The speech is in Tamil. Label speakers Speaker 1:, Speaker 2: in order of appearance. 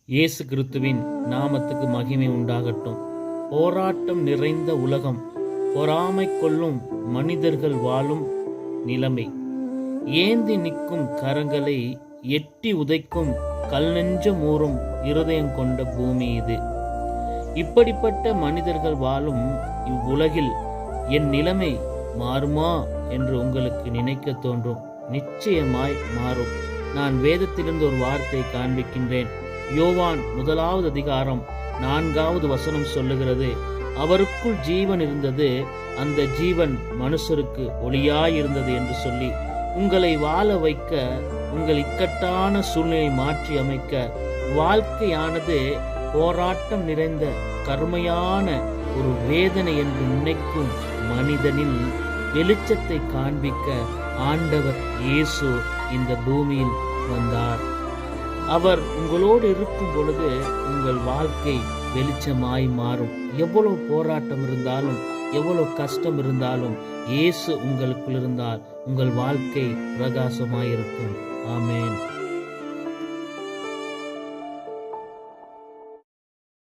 Speaker 1: இயேசு கிறிஸ்துவின் நாமத்துக்கு மகிமை உண்டாகட்டும். போராட்டம் நிறைந்த உலகம், பொறாமை கொள்ளும் மனிதர்கள் வாழும் நிலைமை, ஏந்தி நிற்கும் கரங்களை எட்டி உதைக்கும் கல் நெஞ்சம் ஊறும் இருதயம் கொண்ட பூமி இது. இப்படிப்பட்ட மனிதர்கள் வாழும் இவ்வுலகில் என் நிலைமை மாறுமா என்று உங்களுக்கு நினைக்க தோன்றும். நிச்சயமாய் மாறும். நான் வேதத்திலிருந்து ஒரு வார்த்தை காண்பிக்கின்றேன். யோவான் 1வது அதிகாரம் 4வது வசனம் சொல்லுகிறது, அவருக்குள் ஜீவன் இருந்தது, அந்த ஜீவன் மனுஷருக்கு ஒளியாயிருந்தது என்று சொல்லி, உங்களை வாழ வைக்க, உங்கள் இக்கட்டான சூழ்நிலை மாற்றி அமைக்க, வாழ்க்கையானது போராட்டம் நிறைந்த கருமையான ஒரு வேதனை என்று நினைக்கும் மனிதனில் வெளிச்சத்தை காண்பிக்க ஆண்டவர் இயேசு இந்த பூமியில் வந்தார். அவர் உங்களோடு இருக்கும் பொழுது உங்கள் வாழ்க்கை வெளிச்சமாய் மாறும். எவ்வளவு போராட்டம் இருந்தாலும், எவ்வளவு கஷ்டம் இருந்தாலும், இயேசு உங்களுக்குள் இருந்தால் உங்கள் வாழ்க்கை பிரகாசமாயிருக்கும். ஆமென்.